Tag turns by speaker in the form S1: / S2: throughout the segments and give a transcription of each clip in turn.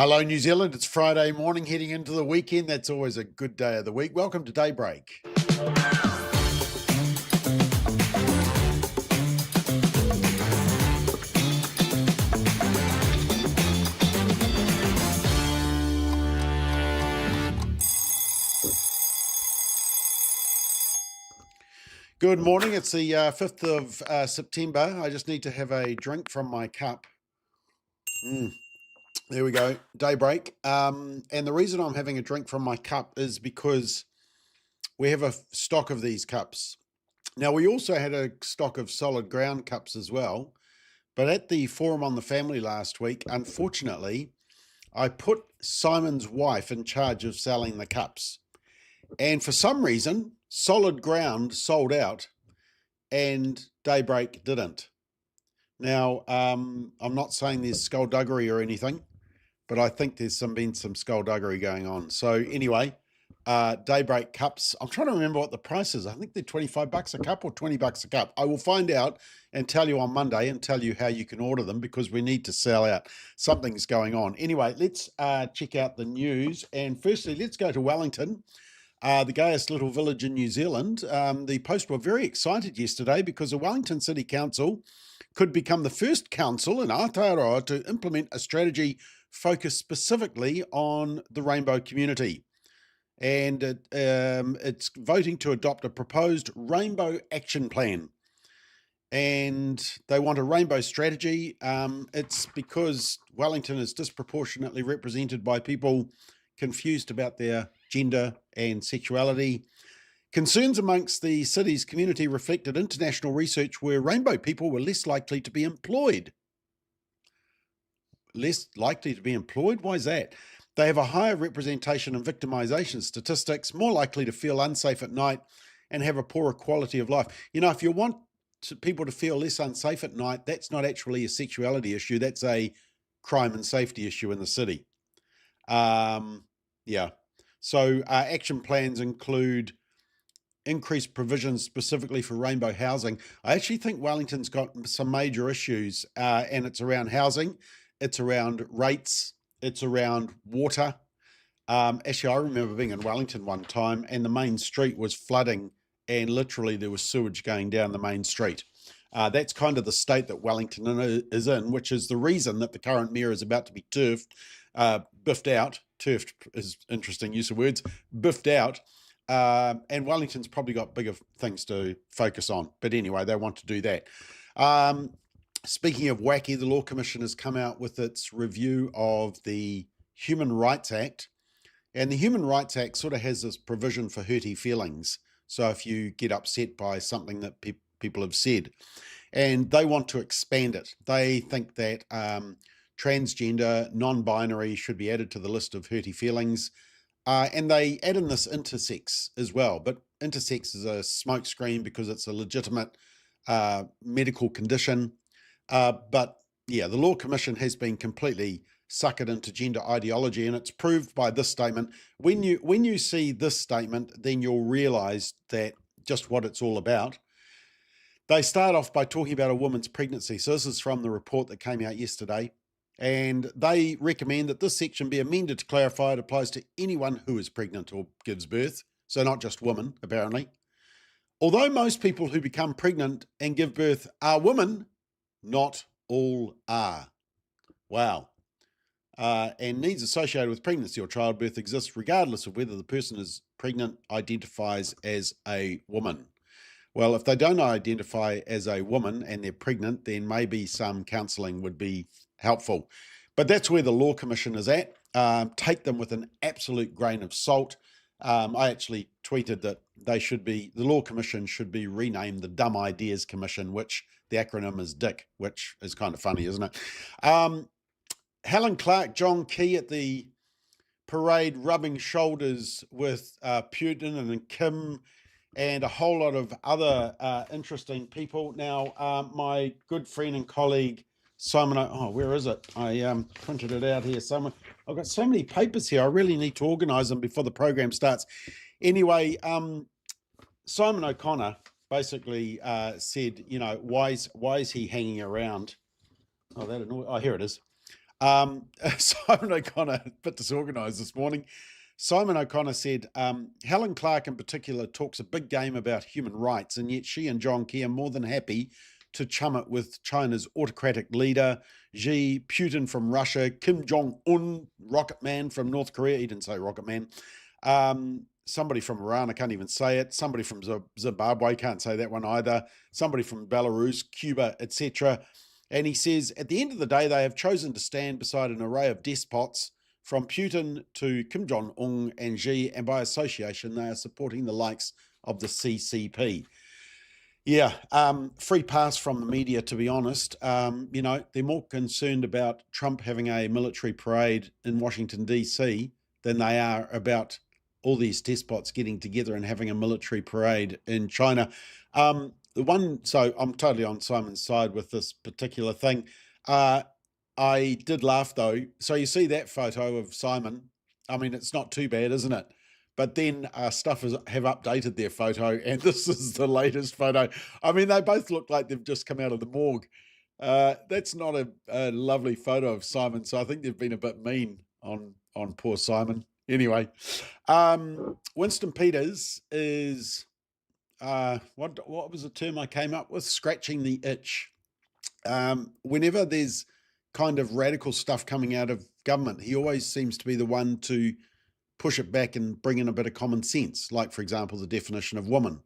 S1: Hello, New Zealand. It's Friday morning heading into the weekend. That's always a good day of the week. Welcome to Daybreak. Good morning. It's the 5th of September. I just need to have a drink from my cup. There we go, Daybreak. And the reason I'm having a drink from my cup is because we have a stock of these cups. Now, we also had a stock of solid ground cups as well, but at the Forum on the Family last week, unfortunately, I put Simon's wife in charge of selling the cups. And for some reason, solid ground sold out and Daybreak didn't. Now, I'm not saying there's skullduggery or anything, but I think there's been some skullduggery going on. So anyway, Daybreak cups. I'm trying to remember what the price is. I think they're $25 a cup or $20 a cup. I will find out and tell you on Monday and tell you how you can order them because we need to sell out. Something's going on. Anyway, let's check out the news. And firstly, let's go to Wellington, the gayest little village in New Zealand. The Post were very excited yesterday because the Wellington City Council could become the first council in Aotearoa to implement a strategy focused specifically on the rainbow community. And it's voting to adopt a proposed rainbow action plan. And they want a rainbow strategy. It's because Wellington is disproportionately represented by people confused about their gender and sexuality. Concerns amongst the city's community reflected international research where rainbow people were less likely to be employed. Less likely to be employed? Why is that? They have a higher representation in victimization statistics, more likely to feel unsafe at night and have a poorer quality of life. You know, if you want people to feel less unsafe at night, that's not actually a sexuality issue. That's a crime and safety issue in the city. Yeah. So action plans include increased provisions specifically for rainbow housing. I actually think Wellington's got some major issues, and it's around housing, it's around rates, it's around water. Actually, I remember being in Wellington one time and the main street was flooding and literally there was sewage going down the main street. That's kind of the state that Wellington is in, which is the reason that the current mayor is about to be biffed out. Turfed is interesting use of words, biffed out. And Wellington's probably got bigger things to focus on. But anyway, they want to do that. Speaking of wacky, the Law Commission has come out with its review of the Human Rights Act. And the Human Rights Act sort of has this provision for hurty feelings. So if you get upset by something that people have said, and they want to expand it. They think that transgender, non-binary should be added to the list of hurty feelings. And they add in this intersex as well. But intersex is a smokescreen because it's a legitimate medical condition. But yeah, the Law Commission has been completely suckered into gender ideology, and it's proved by this statement. When you see this statement, then you'll realize that just what it's all about. They start off by talking about a woman's pregnancy. So this is from the report that came out yesterday. And they recommend that this section be amended to clarify it applies to anyone who is pregnant or gives birth. So not just women, apparently. Although most people who become pregnant and give birth are women, not all are. Wow. And needs associated with pregnancy or childbirth exist regardless of whether the person is pregnant identifies as a woman. Well, if they don't identify as a woman and they're pregnant, then maybe some counselling would be helpful. But that's where the Law Commission is at. Take them with an absolute grain of salt. I actually tweeted that the Law Commission should be renamed the Dumb Ideas Commission, which the acronym is DICK, which is kind of funny, isn't it? Helen Clark, Jong Un and Xi at the parade rubbing shoulders with Putin and Kim and a whole lot of other interesting people. Now, my good friend and colleague, Simon, where is it? I printed it out here somewhere. I've got so many papers here. I really need to organise them before the program starts. Anyway, Simon O'Connor basically said, you know, why is he hanging around? Oh, here it is. Simon O'Connor, a bit disorganised this morning. Simon O'Connor said, Helen Clark in particular talks a big game about human rights, and yet she and Jong Un are more than happy to chum it with China's autocratic leader, Xi, Putin from Russia, Kim Jong Un, Rocket Man from North Korea. He didn't say Rocket Man. Somebody from Iran, I can't even say it. Somebody from Zimbabwe, can't say that one either. Somebody from Belarus, Cuba, etc. And he says, at the end of the day, they have chosen to stand beside an array of despots, from Putin to Kim Jong Un and Xi, and by association, they are supporting the likes of the CCP. Yeah, free pass from the media, to be honest. They're more concerned about Trump having a military parade in Washington, D.C. than they are about all these despots getting together and having a military parade in China. So I'm totally on Simon's side with this particular thing. I did laugh, though. So you see that photo of Simon. I mean, it's not too bad, isn't it? But then Stuff have updated their photo, and this is the latest photo. I mean, they both look like they've just come out of the morgue. That's not a lovely photo of Simon, so I think they've been a bit mean on poor Simon. Anyway, Winston Peters is, what was the term I came up with? Scratching the itch. Whenever there's kind of radical stuff coming out of government, he always seems to be the one to push it back and bring in a bit of common sense, like, for example, the definition of woman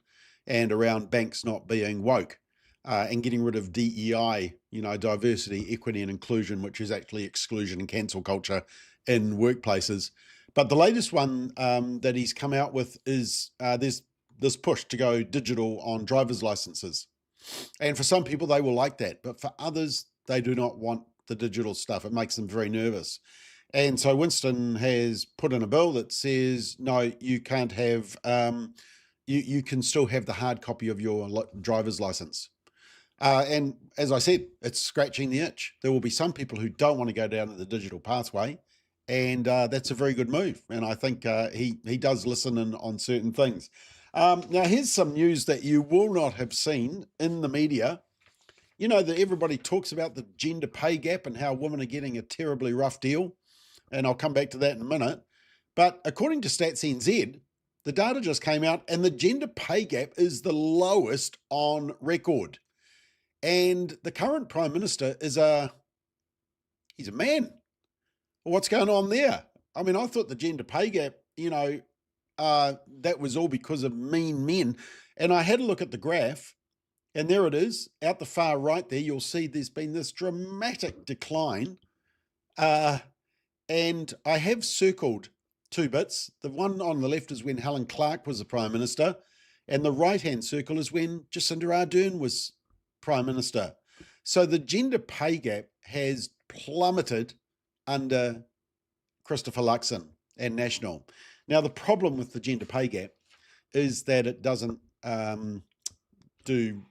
S1: and around banks not being woke and getting rid of DEI, diversity, equity and inclusion, which is actually exclusion and cancel culture in workplaces. But the latest one that he's come out with is there's this push to go digital on driver's licenses. And for some people, they will like that. But for others, they do not want the digital stuff. It makes them very nervous. And so Winston has put in a bill that says, no, you can't have, you can still have the hard copy of your driver's license. And as I said, it's scratching the itch. There will be some people who don't want to go down the digital pathway, and that's a very good move. And I think he does listen in on certain things. Now, here's some news that you will not have seen in the media. That everybody talks about the gender pay gap and how women are getting a terribly rough deal. And I'll come back to that in a minute. But according to Stats NZ, the data just came out and the gender pay gap is the lowest on record. And the current Prime Minister is he's a man. Well, what's going on there? I mean, I thought the gender pay gap, that was all because of mean men. And I had a look at the graph, and there it is. Out the far right there, you'll see there's been this dramatic decline. And I have circled two bits. The one on the left is when Helen Clark was the Prime Minister, and the right-hand circle is when Jacinda Ardern was Prime Minister. So the gender pay gap has plummeted under Christopher Luxon and National. Now, the problem with the gender pay gap is that it doesn't do,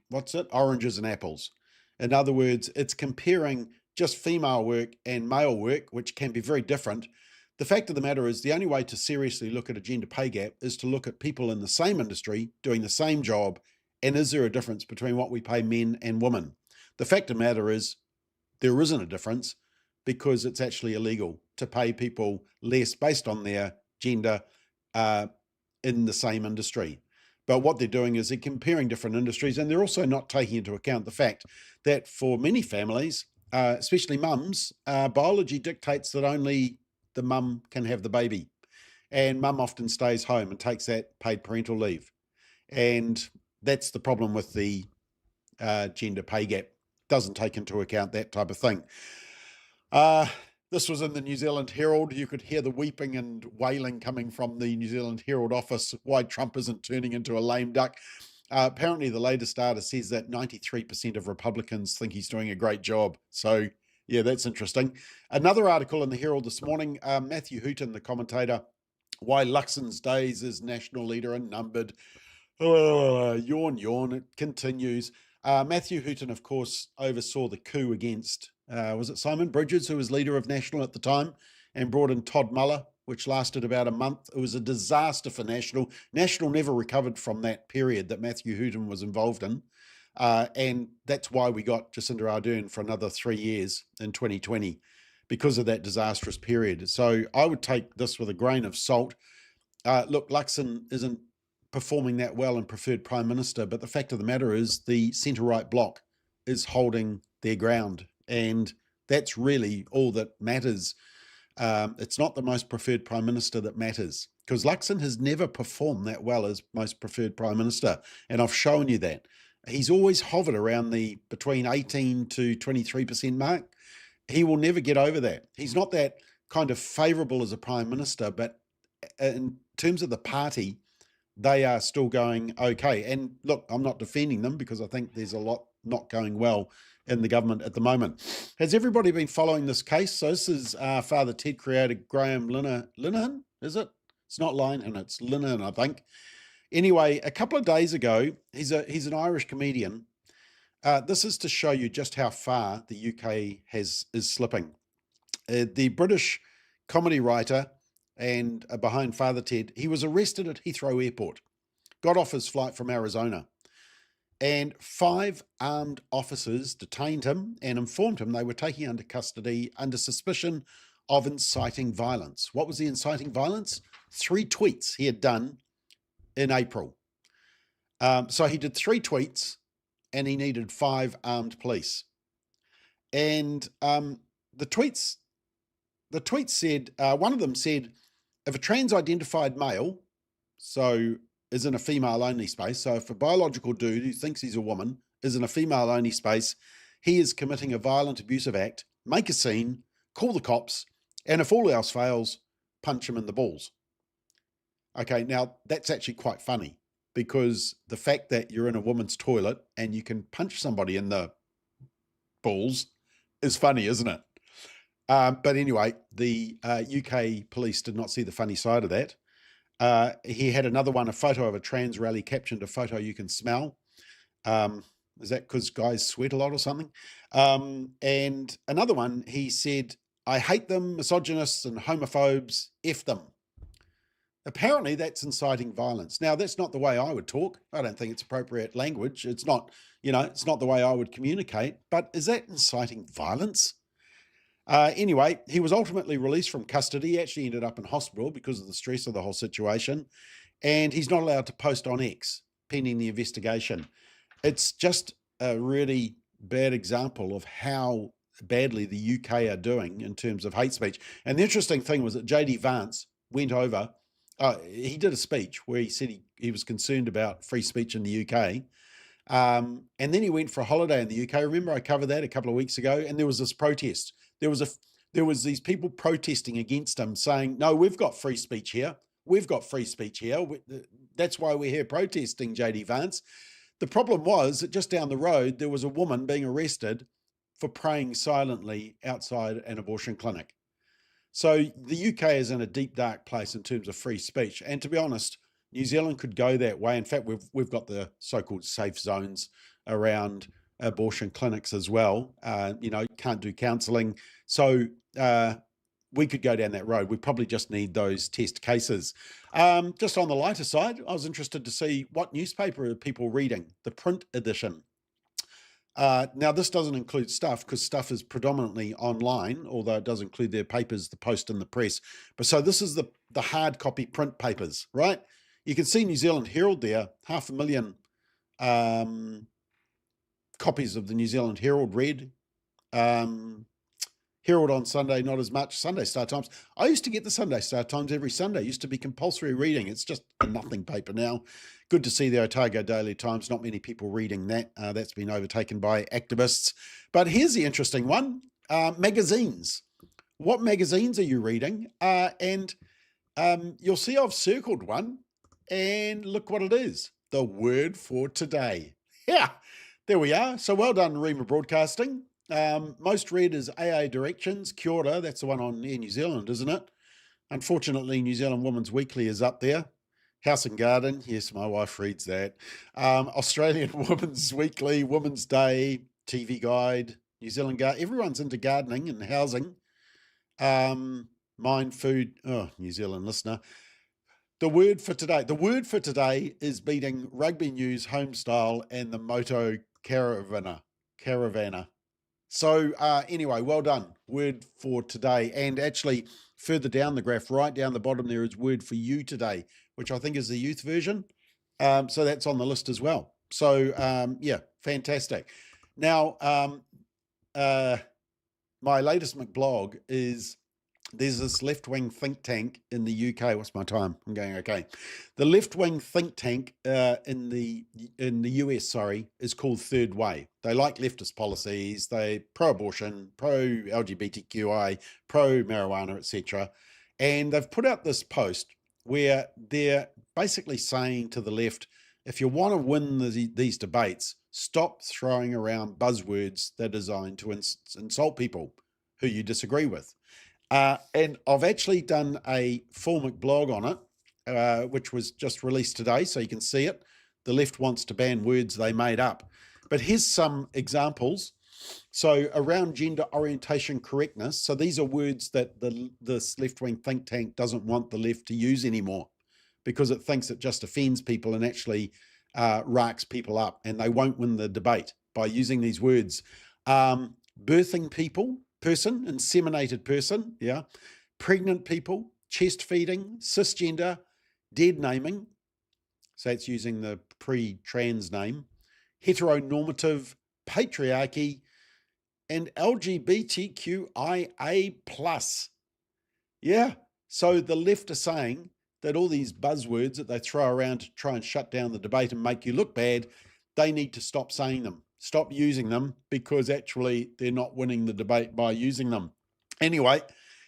S1: oranges and apples. In other words, it's comparing just female work and male work, which can be very different. The fact of the matter is the only way to seriously look at a gender pay gap is to look at people in the same industry doing the same job, and is there a difference between what we pay men and women? The fact of the matter is there isn't a difference, because it's actually illegal to pay people less based on their gender in the same industry. But what they're doing is they're comparing different industries, and they're also not taking into account the fact that for many families, especially mums, biology dictates that only the mum can have the baby. And mum often stays home and takes that paid parental leave. And that's the problem with the gender pay gap. Doesn't take into account that type of thing. This was in the New Zealand Herald. You could hear the weeping and wailing coming from the New Zealand Herald office, why Trump isn't turning into a lame duck. Apparently, the latest data says that 93% of Republicans think he's doing a great job. So, yeah, that's interesting. Another article in the Herald this morning, Matthew Hooton, the commentator, why Luxon's days as national leader are numbered. Yawn, yawn, it continues. Matthew Hooton, of course, oversaw the coup against, was it Simon Bridges, who was leader of National at the time, and brought in Todd Muller, which lasted about a month. It was a disaster for National. National never recovered from that period that Matthew Hooton was involved in. And that's why we got Jacinda Ardern for another 3 years in 2020, because of that disastrous period. So I would take this with a grain of salt. Look, Luxon isn't performing that well in preferred prime minister, but the fact of the matter is the centre-right bloc is holding their ground, and that's really all that matters. It's not the most preferred prime minister that matters, because Luxon has never performed that well as most preferred prime minister, and I've shown you that. He's always hovered around the between 18 to 23% mark. He will never get over that. He's not that kind of favourable as a prime minister, but in terms of the party, they are still going okay. And look, I'm not defending them because I think there's a lot not going well in the government at the moment. Has everybody been following this case? So this is Father Ted creator Graham Lineham, is it? It's not Lineham, it's Lineham, I think. Anyway, a couple of days ago, he's an Irish comedian. This is to show you just how far the UK is slipping. The British comedy writer and behind Father Ted, he was arrested at Heathrow Airport, got off his flight from Arizona, and 5 armed officers detained him and informed him they were taking under custody under suspicion of inciting violence. What was the inciting violence? 3 tweets he had done in April. So he did 3 tweets and he needed 5 armed police. And the tweets said, one of them said, if a trans-identified male, so is in a female-only space, so if a biological dude who thinks he's a woman is in a female-only space, he is committing a violent, abusive act, make a scene, call the cops, and if all else fails, punch him in the balls. Okay, now that's actually quite funny, because the fact that you're in a woman's toilet and you can punch somebody in the balls is funny, isn't it? But anyway, the UK police did not see the funny side of that. He had another one, a photo of a trans rally captioned, a photo you can smell. Is that because guys sweat a lot or something? And another one, he said, I hate them, misogynists and homophobes, F them. Apparently that's inciting violence. Now, that's not the way I would talk. I don't think it's appropriate language. It's not, it's not the way I would communicate, but is that inciting violence? Anyway, he was ultimately released from custody. He actually ended up in hospital because of the stress of the whole situation. And he's not allowed to post on X pending the investigation. It's just a really bad example of how badly the UK are doing in terms of hate speech. And the interesting thing was that JD Vance went over, he did a speech where he said he was concerned about free speech in the UK. And then he went for a holiday in the UK. Remember, I covered that a couple of weeks ago, and there was this protest. There was these people protesting against him, saying, no, we've got free speech here. We've got free speech here. That's why we're here protesting, JD Vance. The problem was that just down the road, there was a woman being arrested for praying silently outside an abortion clinic. So the UK is in a deep, dark place in terms of free speech. And to be honest, New Zealand could go that way. In fact, we've got the so-called safe zones around abortion clinics as well. Can't do counselling. So we could go down that road. We probably just need those test cases. Just on the lighter side, I was interested to see what newspaper are people reading, the print edition. Now, this doesn't include Stuff, because Stuff is predominantly online, although it does include their papers, the Post and the Press. But so this is the hard copy print papers, right? You can see New Zealand Herald there, 500,000 copies of the New Zealand Herald read. Herald on Sunday, not as much. Sunday Star Times. I used to get the Sunday Star Times every Sunday. It used to be compulsory reading. It's just a nothing paper now. Good to see the Otago Daily Times. Not many people reading that. That's been overtaken by activists. But here's the interesting one. Magazines. What magazines are you reading? And you'll see I've circled one. And look what it is. The Word for Today. Yeah, there we are. So well done, Rema Broadcasting. Most read is AA Directions, Kia ora, that's the one on Air New Zealand, isn't it? Unfortunately, New Zealand Women's Weekly is up there. House and Garden, yes, my wife reads that. Australian Women's Weekly, Women's Day, TV Guide, New Zealand Garden, everyone's into gardening and housing. Mind, Food, New Zealand listener. The Word for Today. The Word for Today is beating Rugby News, Homestyle, and the Moto Caravana. So anyway, well done. Word for today. And actually, further down the graph, right down the bottom, there is word for you today, which I think is the youth version. So that's on the list as well. So yeah, fantastic. Now, my latest McBlog is there's this left-wing think tank in the UK. What's my time? I'm going okay. The left-wing think tank in the US, sorry, is called Third Way. They like leftist policies. They pro-abortion, pro-LGBTQI, pro-marijuana, etc. And they've put out this post where they're basically saying to the left, if you want to win these debates, stop throwing around buzzwords that are designed to insult people who you disagree with. And I've actually done a full McBlog on it, which was just released today, so you can see it. The left wants to ban words they made up. But here's some examples. So around gender orientation correctness, so these are words that this left-wing think tank doesn't want the left to use anymore because it thinks it just offends people and actually racks people up, and they won't win the debate by using these words. Birthing people, person, inseminated person, yeah, pregnant people, chest feeding, cisgender, dead naming, so that's using the pre-trans name, heteronormative, patriarchy, and LGBTQIA+. Yeah, so the left are saying that all these buzzwords that they throw around to try and shut down the debate and make you look bad, they need to stop saying them. Stop using them, because actually they're not winning the debate by using them. Anyway,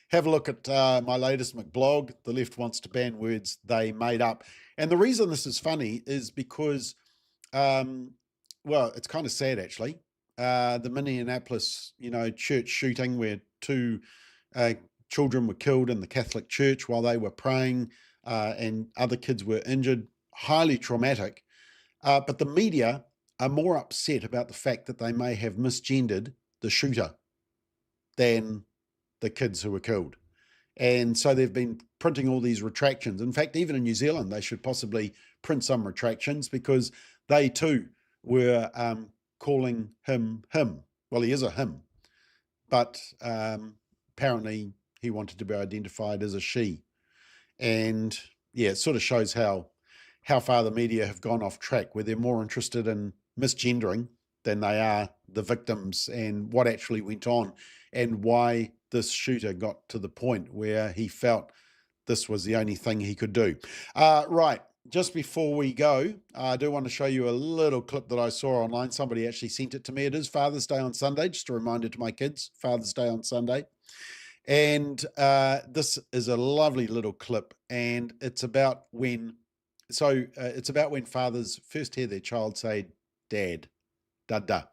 S1: have a look at my latest McBlog. The left wants to ban words they made up. And the reason this is funny is because, well, it's kind of sad actually. The Minneapolis, church shooting where 2 children were killed in the Catholic Church while they were praying, and other kids were injured, highly traumatic. But the media are more upset about the fact that they may have misgendered the shooter than the kids who were killed. And so they've been printing all these retractions. In fact, even in New Zealand, they should possibly print some retractions, because they too were calling him him. Well, he is a him, but apparently he wanted to be identified as a she. And yeah, it sort of shows how far the media have gone off track, where they're more interested in misgendering than they are the victims and what actually went on, and why this shooter got to the point where he felt this was the only thing he could do. Right, just before we go, I do want to show you a little clip that I saw online. Somebody actually sent it to me. It is Father's Day on Sunday, just a reminder to my kids, Father's Day on Sunday. And this is a lovely little clip, and it's about when fathers first hear their child say dad, dada.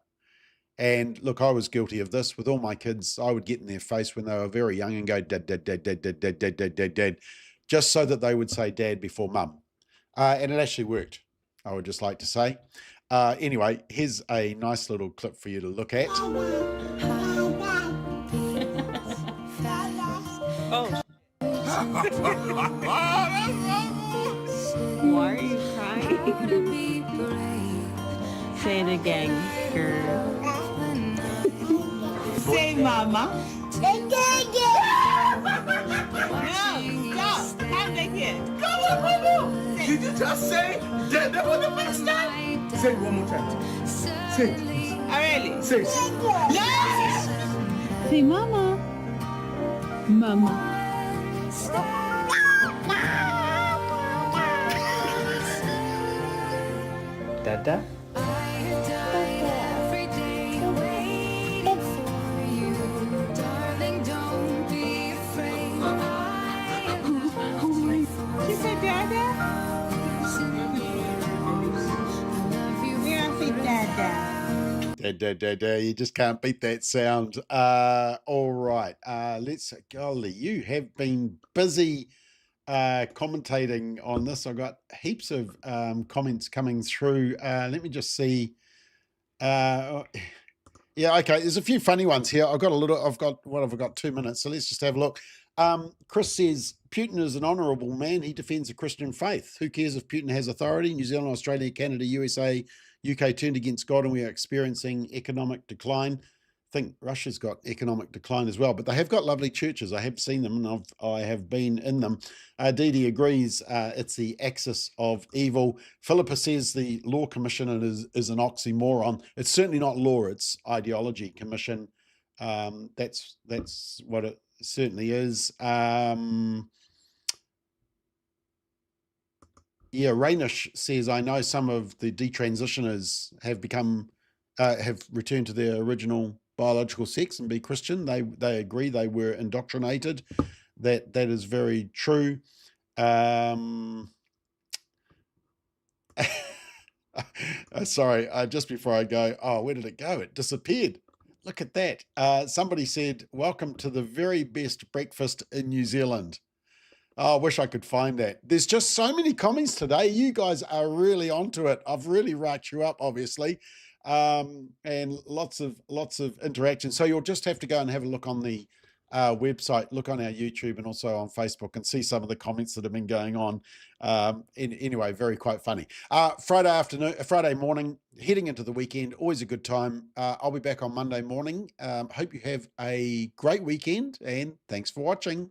S1: And look, I was guilty of this with all my kids. I would get in their face when they were very young and go dad, dad, dad, dad, dad, dad, dad, dad, dad, dad, just so that they would say dad before mum. And it actually worked, I would just like to say. Anyway, here's a nice little clip for you to look at.
S2: Oh. Why are you crying? Say it again, girl. Say mama. No, stop. Have that kid. Go.
S3: Did you just say that for the first time? Say it one more time. Say it.
S2: Really?
S3: Say it.
S2: No. Say mama. Mama.
S3: Dada?
S2: She said dada? Yeah, I say dada.
S1: You just can't beat that sound. All right. Golly, you have been busy commentating on this. I've got heaps of comments coming through. Let me just see. Yeah, okay. There's a few funny ones here. I've got 2 minutes, so let's just have a look. Chris says, Putin is an honourable man. He defends the Christian faith. Who cares if Putin has authority? New Zealand, Australia, Canada, USA, UK turned against God, and we are experiencing economic decline. think Russia's got economic decline as well, but they have got lovely churches. I have seen them, and I have been in them. Dee agrees it's the axis of evil. Philippa says the law commission is an oxymoron. It's certainly not law, it's ideology commission. That's what it certainly is. Yeah, Rainish says, I know some of the detransitioners have returned to their original biological sex and be Christian. They agree they were indoctrinated. That is very true. Sorry, just before I go, where did it go? It disappeared. Look at that. Somebody said, welcome to the very best breakfast in New Zealand. Oh, I wish I could find that. There's just so many comments today. You guys are really onto it. I've really racked you up, obviously, and lots of interaction. So you'll just have to go and have a look on the website, look on our YouTube and also on Facebook and see some of the comments that have been going on. Anyway, quite funny. Friday morning, heading into the weekend, always a good time. I'll be back on Monday morning. Hope you have a great weekend and thanks for watching.